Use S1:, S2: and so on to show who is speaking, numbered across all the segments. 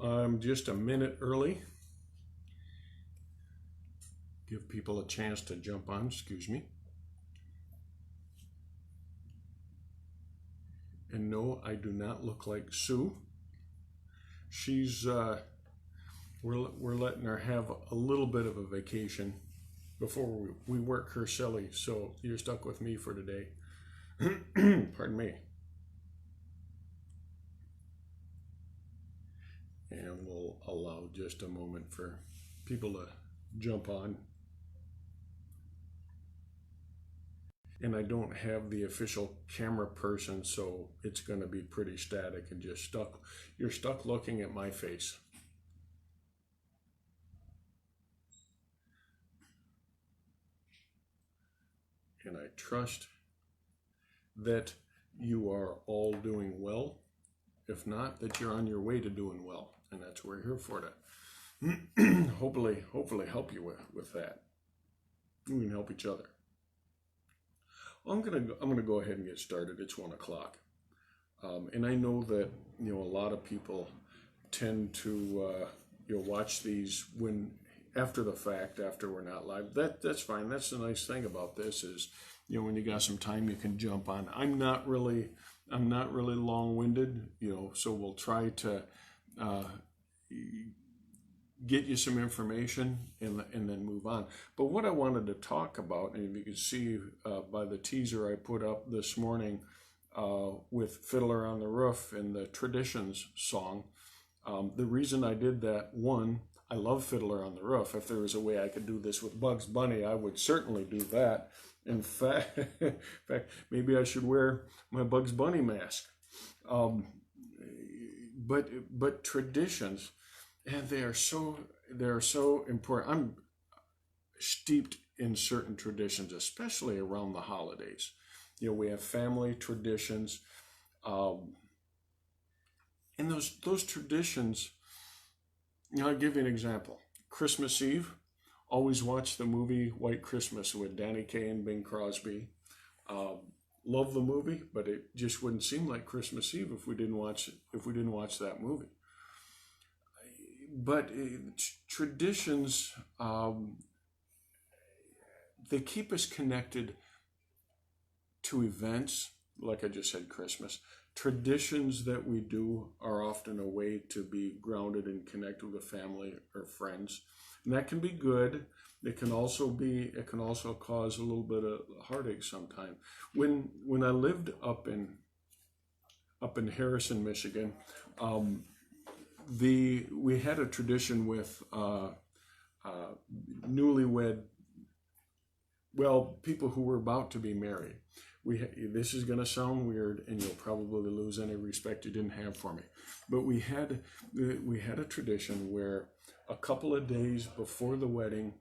S1: I'm just a minute early. Give people a chance to jump on, excuse me. And no, I do not look like Sue. She's, we're letting her have a little bit of a vacation before we work her silly. So you're stuck with me for today. Pardon me. And we'll allow just a moment for people to jump on. And I don't have the official camera person, so it's going to be pretty static and just stuck. You're stuck looking at my face. And I trust that you are all doing well. If not, that you're on your way to doing well. And that's what we're here for, to hopefully help you with that. We can help each other. I'm gonna go ahead and get started. It's 1 o'clock, and I know that a lot of people tend to watch these when after the fact, after we're not live. That's fine. That's the nice thing about this is when you got some time you can jump on. I'm not really long-winded, so we'll try to get you some information and then move on. But what I wanted to talk about, and you can see by the teaser I put up this morning with Fiddler on the Roof and the Traditions song, the reason I did that, one, I love Fiddler on the Roof. If there was a way I could do this with Bugs Bunny, I would certainly do that. In fact, maybe I should wear my Bugs Bunny mask. But traditions, and they are so important. I'm steeped in certain traditions, especially around the holidays. We have family traditions, and those traditions. I'll give you an example. Christmas Eve, always watch the movie White Christmas with Danny Kaye and Bing Crosby. Love the movie, but it just wouldn't seem like Christmas Eve if we didn't watch that movie. But traditions, they keep us connected to events, like I just said, Christmas. Traditions that we do are often a way to be grounded and connected with family or friends. And that can be good. It can also cause a little bit of heartache sometimes. When I lived up in Harrison, Michigan, we had a tradition with newlywed, people who were about to be married. This is going to sound weird, and you'll probably lose any respect you didn't have for me. But we had a tradition where a couple of days before the wedding,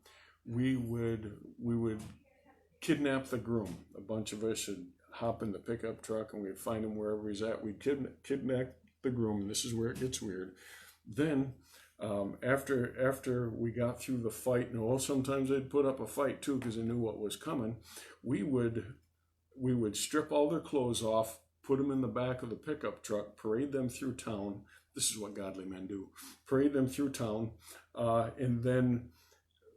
S1: we would kidnap the groom. A bunch of us would hop in the pickup truck, and we'd find him wherever he's at. We'd kidnap the groom, and this is where it gets weird. Then, after we got through the fight, sometimes they'd put up a fight too because they knew what was coming. We would strip all their clothes off, put them in the back of the pickup truck, parade them through town. This is what godly men do. Parade them through town, and then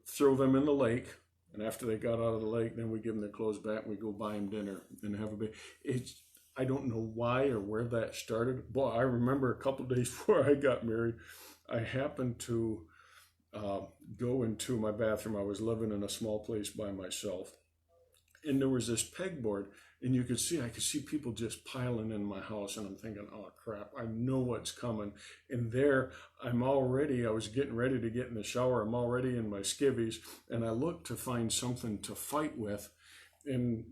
S1: throw them in the lake. And after they got out of the lake, then we give them their clothes back. We go buy them dinner and have a big. I don't know why or where that started. Boy, I remember a couple days before I got married, I happened to go into my bathroom. I was living in a small place by myself. And there was this pegboard, and I could see people just piling in my house, and I'm thinking, oh crap, I know what's coming. And there, I was getting ready to get in the shower. I'm already in my skivvies, and I looked to find something to fight with, and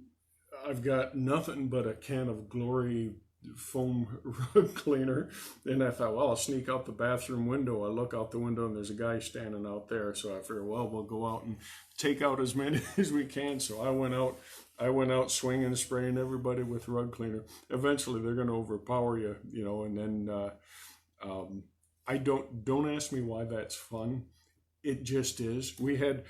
S1: I've got nothing but a can of Glory foam rug cleaner. And I thought, well, I'll sneak out the bathroom window. I look out the window, and there's a guy standing out there. So I figured, well, we'll go out and take out as many as we can. So I went out swinging, spraying everybody with rug cleaner. Eventually, they're going to overpower you, and then I don't ask me why that's fun. It just is. We had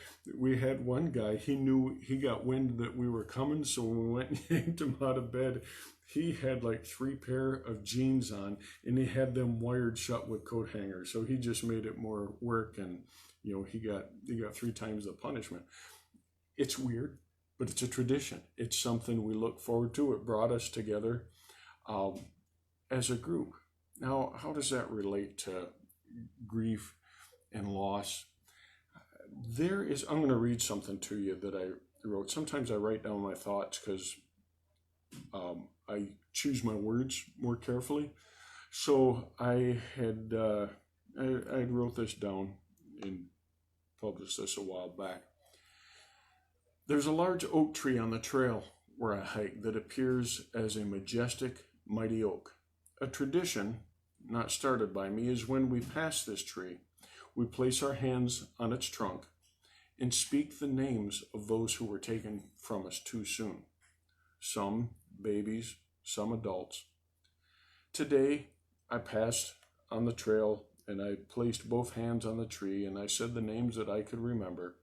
S1: one guy. He got wind that we were coming, so when we went and yanked him out of bed, he had like 3 pair of jeans on, and he had them wired shut with coat hangers. So he just made it more work, and he got 3 times the punishment. It's weird, but it's a tradition. It's something we look forward to. It brought us together as a group. Now, how does that relate to grief and loss? I'm going to read something to you that I wrote. Sometimes I write down my thoughts because I choose my words more carefully. So I wrote this down and published this a while back. There's a large oak tree on the trail where I hike that appears as a majestic, mighty oak. A tradition, not started by me, is when we pass this tree, we place our hands on its trunk and speak the names of those who were taken from us too soon. Some babies, some adults. Today, I passed on the trail and I placed both hands on the tree and I said the names that I could remember.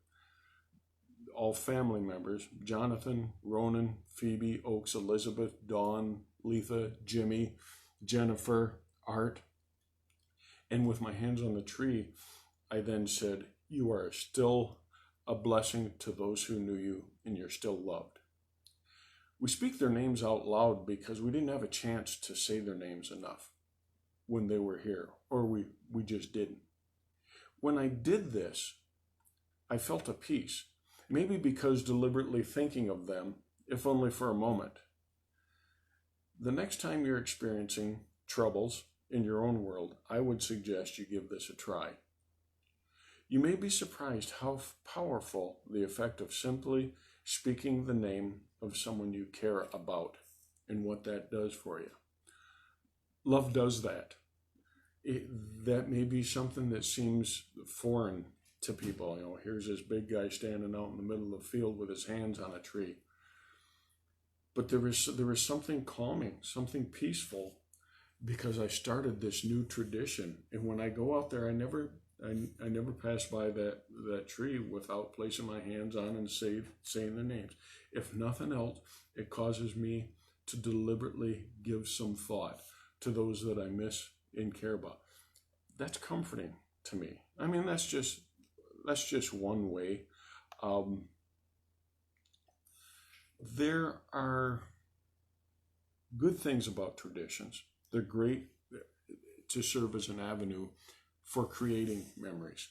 S1: All family members: Jonathan, Ronan, Phoebe, Oaks, Elizabeth, Dawn, Letha, Jimmy, Jennifer, Art. And with my hands on the tree, I then said, "You are still a blessing to those who knew you, and you're still loved." We speak their names out loud because we didn't have a chance to say their names enough when they were here, or we just didn't. When I did this, I felt a peace, maybe because deliberately thinking of them, if only for a moment. The next time you're experiencing troubles in your own world, I would suggest you give this a try. You may be surprised how powerful the effect of simply speaking the name of someone you care about and what that does for you. Love does that. That may be something that seems foreign to people. Here's this big guy standing out in the middle of the field with his hands on a tree. But there is something calming, something peaceful, because I started this new tradition. And when I go out there, I never pass by that tree without placing my hands on and saying the names. If nothing else, it causes me to deliberately give some thought to those that I miss and care about. That's comforting to me. I mean, that's just one way. There are good things about traditions. They're great to serve as an avenue for creating memories.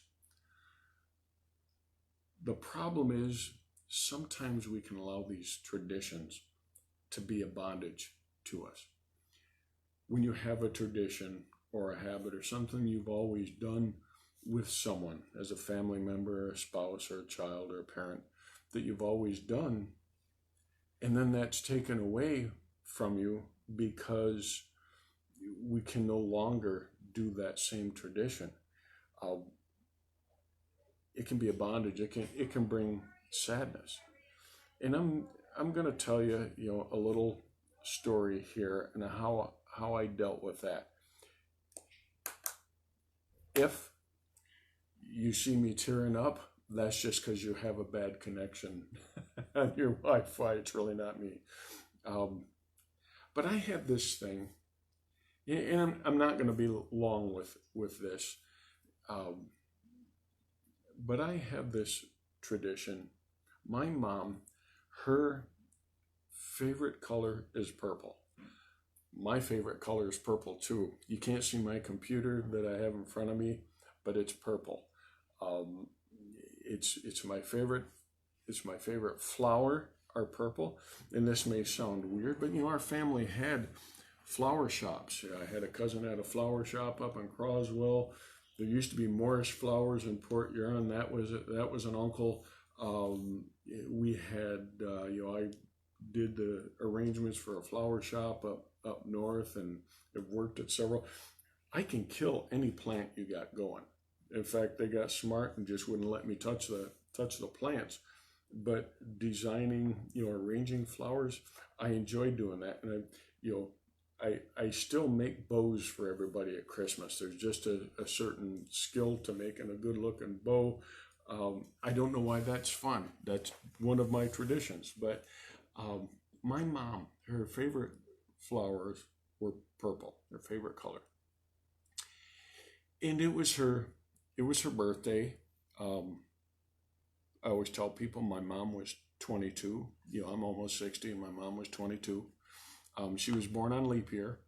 S1: The problem is sometimes we can allow these traditions to be a bondage to us. When you have a tradition or a habit or something you've always done with someone, as a family member, a spouse, or a child, or a parent, that you've always done, and then that's taken away from you because we can no longer do that same tradition. It can be a bondage. It can bring sadness. And I'm going to tell you, a little story here and how I dealt with that. If you see me tearing up, that's just because you have a bad connection on your Wi-Fi. It's really not me. But I have this thing, and I'm not going to be long with this, but I have this tradition. My mom, her favorite color is purple. My favorite color is purple too. You can't see my computer that I have in front of me, but it's purple. It's my favorite. It's my favorite flower are purple. And this may sound weird, but our family had flower shops. I had a cousin that had a flower shop up in Croswell. There used to be Morris Flowers in Port Huron. That was an uncle. We had I did the arrangements for a flower shop up north, and have worked at several. I can kill any plant you got going. In fact, they got smart and just wouldn't let me touch the plants. But designing, arranging flowers, I enjoy doing that. And I still make bows for everybody at Christmas. There's just a certain skill to making a good looking bow. I don't know why that's fun. That's one of my traditions. But my mom, her favorite flowers were purple, her favorite color. And it was her birthday. I always tell people my mom was 22. I'm almost 60 and my mom was 22. She was born on leap year,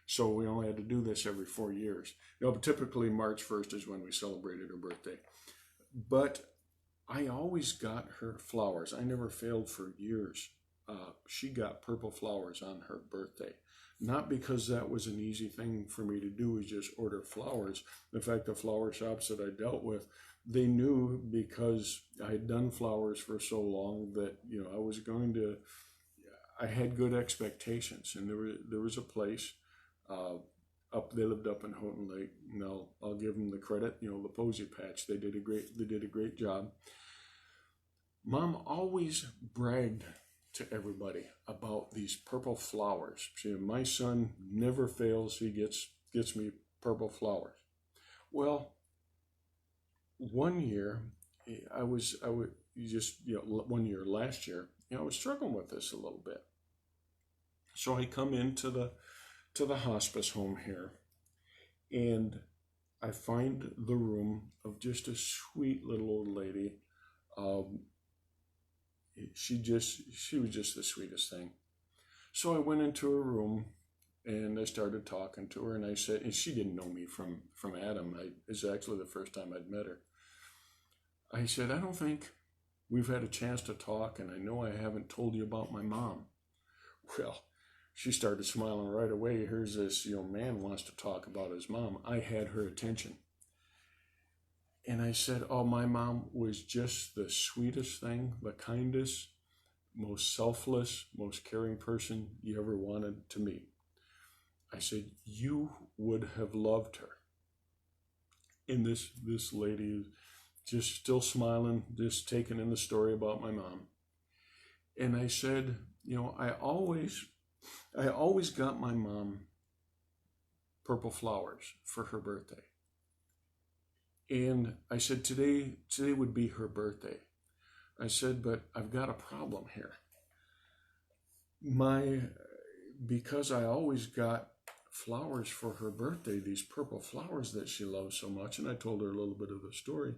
S1: so we only had to do this every 4 years. But typically March 1st is when we celebrated her birthday. But I always got her flowers. I never failed for years. She got purple flowers on her birthday. Not because that was an easy thing for me to do, is just order flowers. In fact, the flower shops that I dealt with, they knew, because I had done flowers for so long, that I had good expectations. And there was a place they lived up in Houghton Lake. And I'll give them the credit. The Posy Patch, they did a great job. Mom always bragged to everybody about these purple flowers. See, my son never fails. He gets me purple flowers. Well, one year, last year, I was struggling with this a little bit. So I come into the hospice home here, and I find the room of just a sweet little old lady. She was just the sweetest thing. So I went into her room and I started talking to her, and I said, and she didn't know me from Adam. It's actually the first time I'd met her. I said, I don't think we've had a chance to talk, and I know I haven't told you about my mom. Well, she started smiling right away. Here's this young man wants to talk about his mom. I had her attention. And I said, oh, my mom was just the sweetest thing, the kindest, most selfless, most caring person you ever wanted to meet. I said, you would have loved her. And this lady just still smiling, just taking in the story about my mom. And I said, I always got my mom purple flowers for her birthday. And I said, today would be her birthday. I said, but I've got a problem here. Because I always got flowers for her birthday, these purple flowers that she loves so much, and I told her a little bit of the story.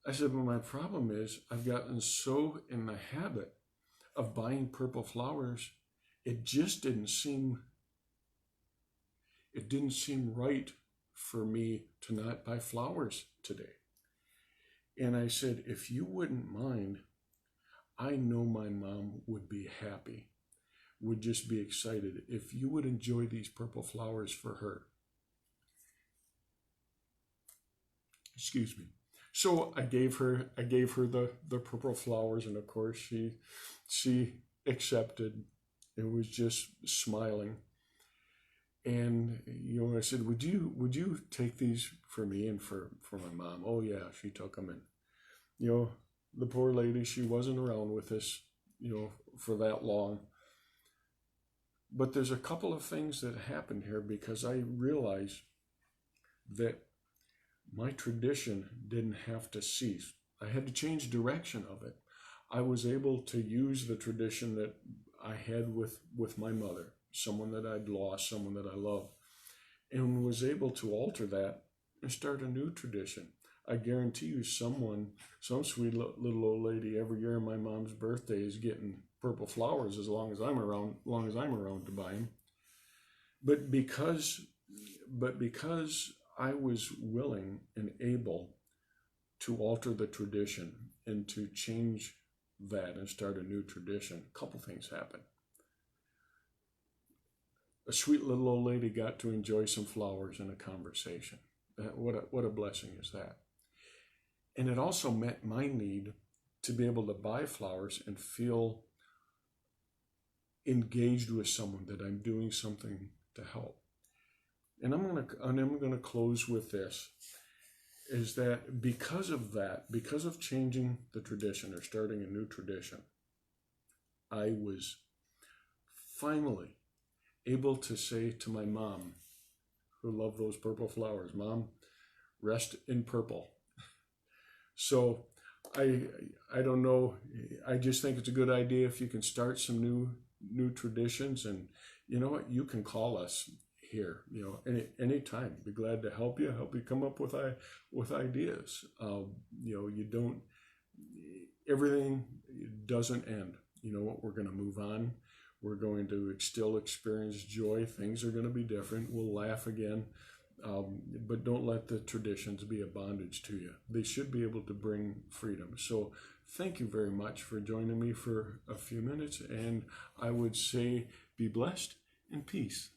S1: I said, well, my problem is I've gotten so in the habit of buying purple flowers, it just didn't seem right for me to not buy flowers today. And I said, if you wouldn't mind, I know my mom would be happy, would just be excited if you would enjoy these purple flowers for her. Excuse me. So I gave her the purple flowers, and of course she accepted and was just smiling. And I said, would you take these for me and for my mom? Oh yeah, she took them. And the poor lady, she wasn't around with us for that long. But there's a couple of things that happened here, because I realized that my tradition didn't have to cease. I had to change direction of it. I was able to use the tradition that I had with my mother, someone that I'd lost, someone that I loved, and was able to alter that and start a new tradition. I guarantee you some sweet little old lady every year on my mom's birthday is getting purple flowers as long as I'm around to buy them. But because I was willing and able to alter the tradition and to change that and start a new tradition, a couple things happened. A sweet little old lady got to enjoy some flowers in a conversation. What a blessing is that. And it also met my need to be able to buy flowers and feel engaged with someone, that I'm doing something to help. And I'm gonna close with this, is that because of changing the tradition or starting a new tradition, I was finally able to say to my mom, who loved those purple flowers, Mom, rest in purple. So I don't know. I just think it's a good idea if you can start some new traditions. And you know what? You can call us here. Anytime. Be glad to help you come up with ideas. You don't. Everything doesn't end. You know what? We're going to move on. We're going to still experience joy. Things are going to be different. We'll laugh again. But don't let the traditions be a bondage to you. They should be able to bring freedom. So thank you very much for joining me for a few minutes. And I would say be blessed and peace.